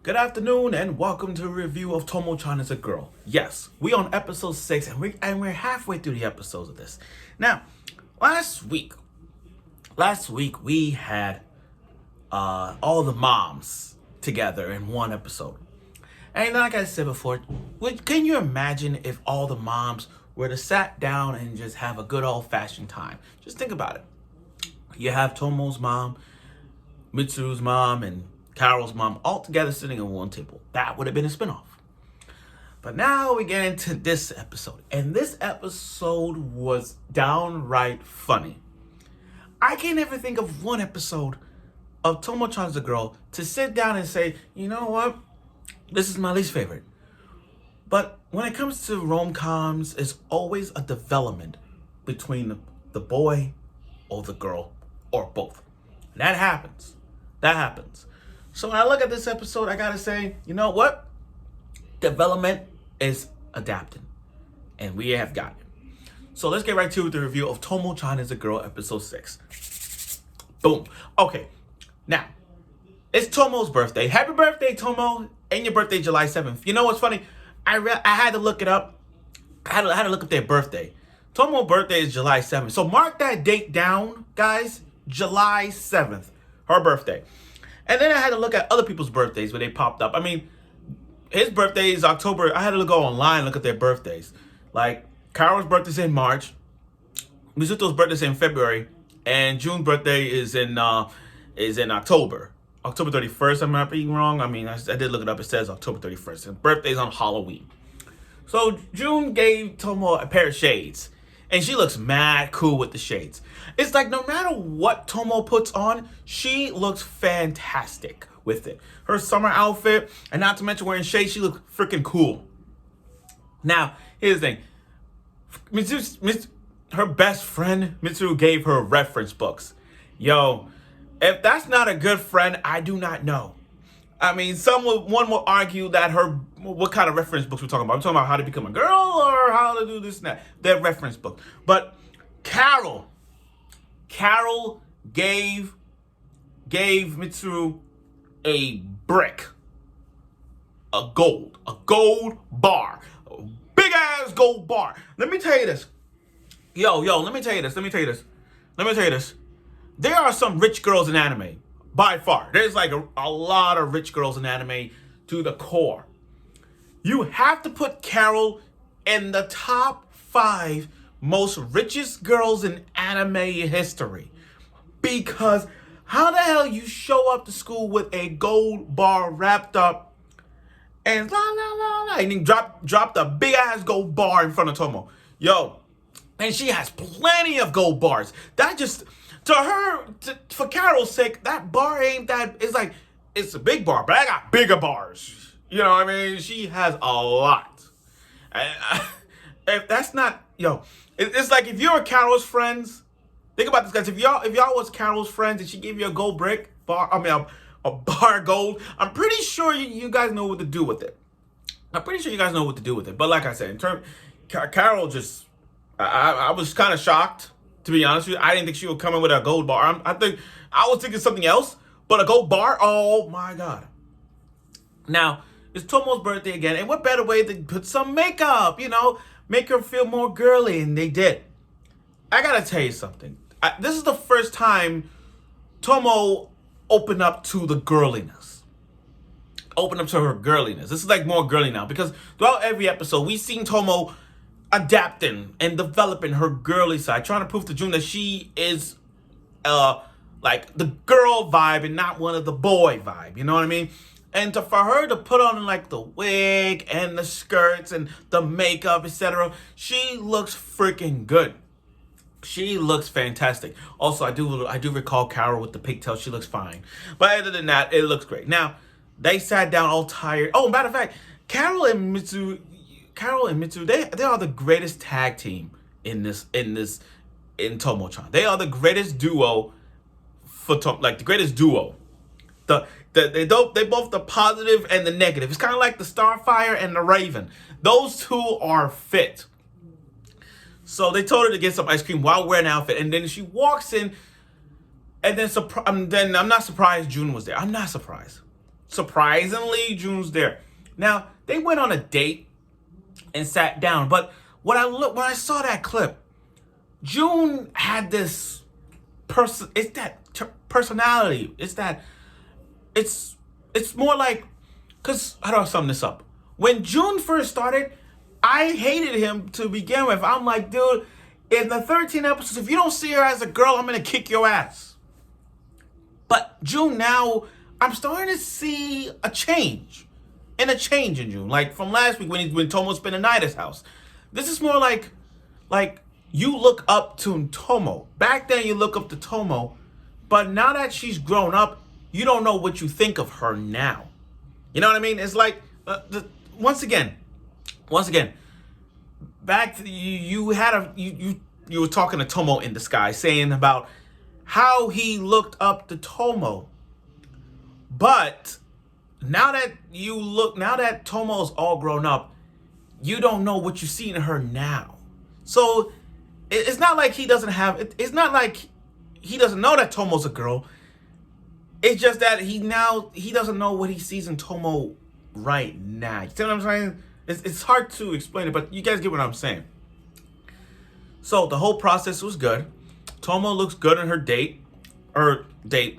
Good afternoon and welcome to a review of Tomo-Chan as a Girl. Yes, we on episode 6 and we're halfway through the episodes of this. Now, last week we had all the moms together in one episode. And like I said before, can you imagine if all the moms were to sat down and just have a good old-fashioned time? Just think about it. You have Tomo's mom, Mitsuru's mom, and Carol's mom all together sitting at one table. That would have been a spinoff. But now we get into this episode. And this episode was downright funny. I can't ever think of one episode of Tomo-Chan as a Girl to sit down and say, you know what? This is my least favorite. But when it comes to rom-coms, it's always a development between the boy or the girl or both. And that happens. So when I look at this episode, I gotta say, you know what? Development is adapting. And we have got it. So let's get right to the review of Tomo-Chan as a Girl, episode 6. Boom. Okay. Now, it's Tomo's birthday. Happy birthday, Tomo. And your birthday, July 7th. You know what's funny? I had to look it up. I had to look up their birthday. Tomo's birthday is July 7th. So mark that date down, guys. July 7th. Her birthday. And then I had to look at other people's birthdays where they popped up. I mean, his birthday is October. I had to go online and look at their birthdays. Like, Carol's birthday's in March. Mizuto's birthday's in February. And June's birthday is in October. October 31st, I'm not being wrong. I mean, I did look it up. It says October 31st. And birthday's on Halloween. So June gave Tomo a pair of shades. And she looks mad cool with the shades. It's like no matter what Tomo puts on, she looks fantastic with it. Her summer outfit, and not to mention wearing shades, she looks freaking cool. Now, here's the thing. Her best friend, Mitsuru, gave her reference books. Yo, if that's not a good friend, I do not know. I mean, one will argue that what kind of reference books we're talking about. We're talking about how to become a girl or how to do this and that. Their reference book. But Carol gave Mitsuru a brick. A gold bar. A big ass gold bar. Let me tell you this. Yo, let me tell you this. There are some rich girls in anime. By far. There's like a lot of rich girls in anime to the core. You have to put Carol in the top 5 most richest girls in anime history. Because how the hell you show up to school with a gold bar wrapped up and and then drop the big ass gold bar in front of Tomo. Yo, and she has plenty of gold bars. That just... for Carol's sake, that bar ain't that. It's like, it's a big bar, but I got bigger bars. You know what I mean? She has a lot. If that's not, it's like if you're Carol's friends, think about this, guys. If y'all was Carol's friends and she gave you a gold brick bar, a bar of gold, I'm pretty sure you guys know what to do with it. But like I said, Carol just, I was kind of shocked. To be honest with you, I didn't think she would come in with a gold bar. I was thinking something else, but a gold bar? Oh my God. Now, it's Tomo's birthday again, and what better way to put some makeup, make her feel more girly, and they did. I gotta tell you something. This is the first time Tomo opened up to the girliness. Opened up to her girliness. This is like more girly now, because throughout every episode, we've seen Tomo adapting and developing her girly side, trying to prove to June that she is like the girl vibe and not one of the boy vibe, you know what I mean? And for her to put on like the wig and the skirts and the makeup, etc., she looks freaking good. She looks fantastic. Also, I do recall Carol with the pigtails. She looks fine. But other than that, it looks great. Now, they sat down all tired. Oh, matter of fact, Carol and Mitsu, they are the greatest tag team in Tomo-Chan. They are the greatest duo the greatest duo. They both the positive and the negative. It's kind of like the Starfire and the Raven. Those two are fit. So they told her to get some ice cream while wearing an outfit, and then she walks in, and then I'm not surprised June was there. I'm not surprised. surprisingly, Jun's there. Now, they went on a date and sat down, but when I saw that clip, Jun had this personality. It's more like, cause how do I sum this up? When Jun first started, I hated him to begin with. I'm like, dude, in the 13 episodes, if you don't see her as a girl, I'm gonna kick your ass. But Jun now, I'm starting to see a change. And a change in Jun. Like from last week when Tomo spent the night at his house. This is more like you look up to Tomo. Back then you look up to Tomo, but now that she's grown up, you don't know what you think of her now. You know what I mean? It's like once again, back to you were talking to Tomo in the sky, saying about how he looked up to Tomo. But now that Tomo's all grown up, you don't know what you see in her now. So it's not like he doesn't have. It's not like he doesn't know that Tomo's a girl. It's just that he doesn't know what he sees in Tomo right now. You see what I'm saying? It's hard to explain it, but you guys get what I'm saying. So the whole process was good. Tomo looks good on her date. It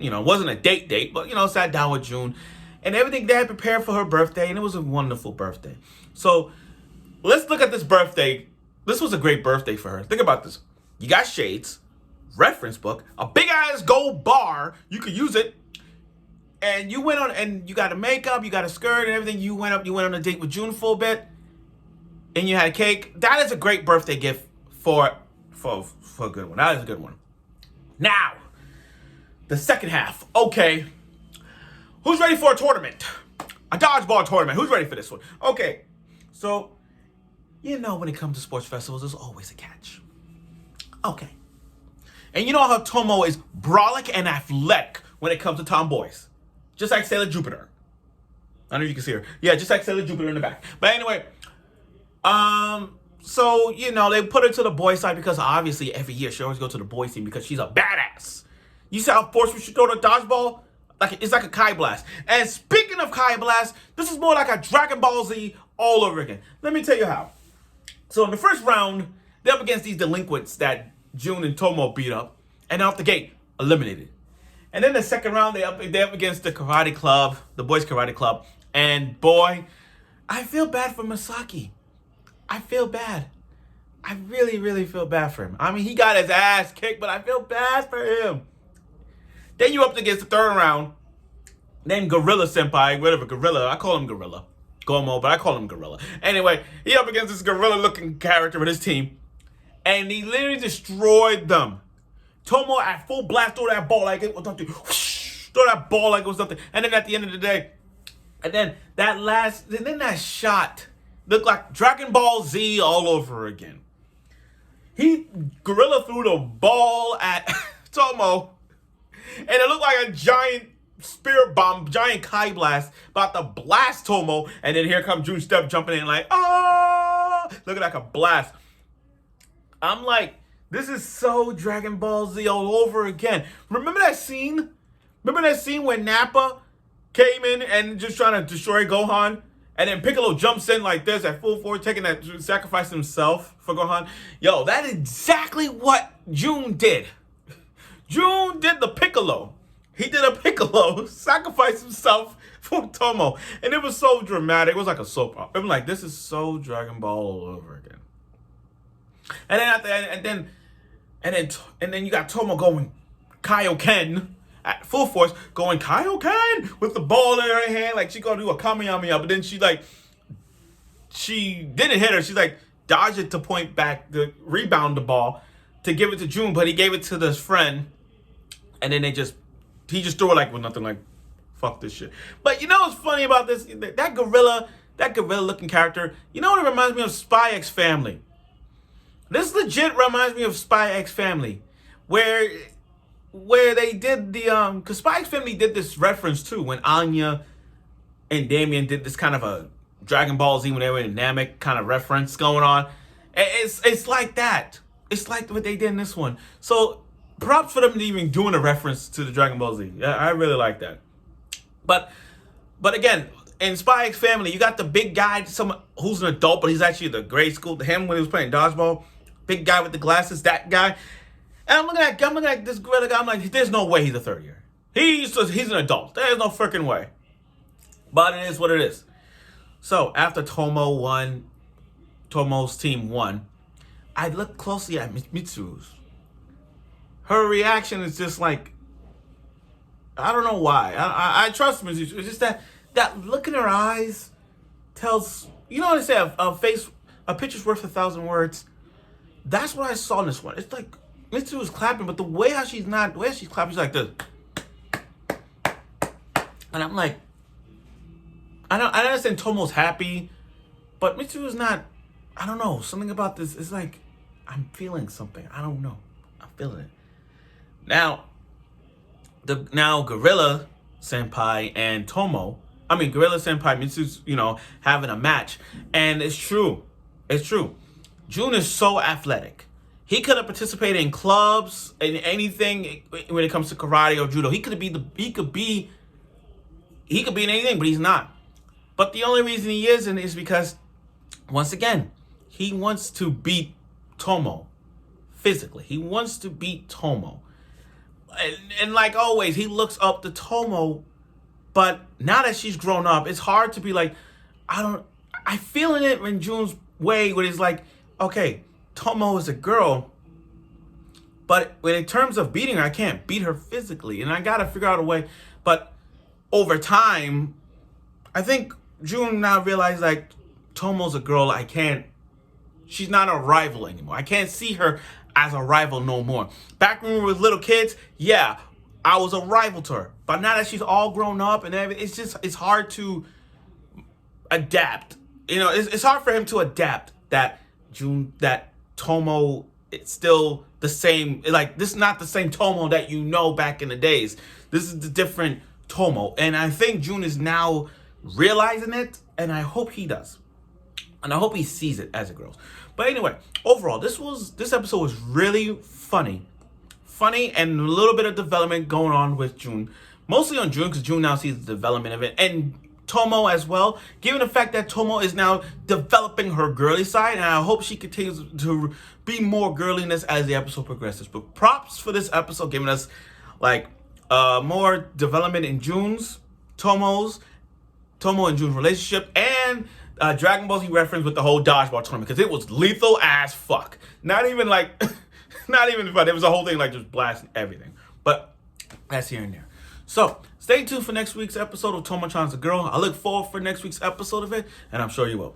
wasn't a date, but sat down with Jun. And everything they had prepared for her birthday, and it was a wonderful birthday. So let's look at this birthday. This was a great birthday for her. Think about this. You got shades, reference book, a big ass gold bar. You could use it. And you went on, and you got a makeup, you got a skirt and everything. You went on a date with Jun for a bit, and you had a cake. That is a great birthday gift for a good one. That is a good one. Now, the second half. Okay. Who's ready for a tournament? A dodgeball tournament. Who's ready for this one? Okay. So, when it comes to sports festivals, there's always a catch. Okay. And you know how Tomo is brolic and athletic when it comes to tomboys. Just like Sailor Jupiter. I don't know if you can see her. Yeah, just like Sailor Jupiter in the back. But anyway, so, they put her to the boy side because obviously every year she always goes to the boys team because she's a badass. You see how forceful she throw the dodgeball? It's like a Kai Blast. And speaking of Kai Blast, this is more like a Dragon Ball Z all over again. Let me tell you how. So in the first round, they're up against these delinquents that Jun and Tomo beat up. And off the gate, eliminated. And then the second round, they're up against the karate club, the boys' karate club. And boy, I feel bad for Masaki. I feel bad. I really, really feel bad for him. I mean, he got his ass kicked, but I feel bad for him. Then you up against the third round, named Gorilla Senpai, whatever, Gorilla. I call him Gorilla. Gomo, but I call him Gorilla. Anyway, he up against this gorilla-looking character with his team, and he literally destroyed them. Tomo at full blast, throw that ball like it was nothing. Whoosh, throw that ball like it was nothing. And then at the end of the day, and then that shot looked like Dragon Ball Z all over again. Gorilla threw the ball at Tomo, and it looked like a giant spirit bomb, giant Kai Blast, about to blast Tomo. And then here comes Jun Step jumping in like, looking like a blast. I'm like, this is so Dragon Ball Z all over again. Remember that scene? When Nappa came in and just trying to destroy Gohan? And then Piccolo jumps in like this at full force, taking that, sacrifice himself for Gohan. Yo, that is exactly what Jun did. Jun did the Piccolo. He did a Piccolo, sacrificed himself for Tomo. And it was so dramatic. It was like a soap opera. I'm like, this is so Dragon Ball all over again. And then at the end, and then you got Tomo going Kaioken at full force, going Kaioken with the ball in her hand, like she gonna do a Kamehameha, but then she didn't hit her. She's like dodged it to point back, to rebound the ball, to give it to Jun, but he gave it to this friend, and then he just threw it like with nothing, like fuck this shit. But you know what's funny about this? That gorilla looking character, you know what it reminds me of? Spy X Family. This legit reminds me of Spy X Family, where they did the because Spy X Family did this reference too when Anya and Damien did this kind of a Dragon Ball Z when they were in Namek kind of reference going on. It's like that. It's like what they did in this one. So props for them even doing a reference to the Dragon Ball Z. Yeah, I really like that. But But again, in Spy X Family, you got the big guy, someone who's an adult, but he's actually the grade school. Him when he was playing dodgeball, big guy with the glasses, that guy. And I'm looking at this gorilla guy. I'm like, there's no way he's a third year. He's an adult. There's no freaking way. But it is what it is. So after Tomo's team won, I looked closely at Mitsu's. Her reaction is just like, I don't know why. I trust Mitsu. It's just that look in her eyes tells, you know what they say, a picture's worth 1,000 words. That's what I saw in this one. It's like Mitsu is clapping, but the way she's clapping, she's like this. And I'm like, I understand Tomo's happy, but Mitsu is not. I don't know. Something about this is like, I'm feeling something. I don't know. I'm feeling it. Now Gorilla Senpai and Gorilla Senpai, Mitsu's, having a match. And it's true. Jun is so athletic. He could have participated in clubs and anything when it comes to karate or judo. He could be in anything, but he's not. But the only reason he isn't is because, once again, he wants to beat Tomo physically. He wants to beat Tomo. And like always, he looks up to Tomo. But now that she's grown up, it's hard to be like, I feel it in Jun's way where he's like, okay, Tomo is a girl, but in terms of beating her, I can't beat her physically. And I got to figure out a way. But over time, I think Jun now realized, like, Tomo's a girl. She's not a rival anymore. I can't see her as a rival no more. Back when we were little kids, yeah, I was a rival to her. But now that she's all grown up and everything, it's hard to adapt. It's hard for him to adapt that Tomo, it's still the same. Like, this is not the same Tomo that back in the days. This is the different Tomo. And I think Jun is now realizing it, and I hope he does. And I hope he sees it as it grows. But anyway, overall, this episode was really funny, and a little bit of development going on with Jun. Mostly on Jun, because Jun now sees the development of it, and Tomo as well, given the fact that Tomo is now developing her girly side, and I hope she continues to be more girliness as the episode progresses. But props for this episode, giving us like more development in Tomo and Jun's relationship, and Dragon Ball Z reference with the whole dodgeball tournament, because it was lethal as fuck. Not even fun. It was a whole thing, like, just blasting everything. But that's here and there. So stay tuned for next week's episode of Tomo-Chan's a Girl. I look forward for next week's episode of it, and I'm sure you will.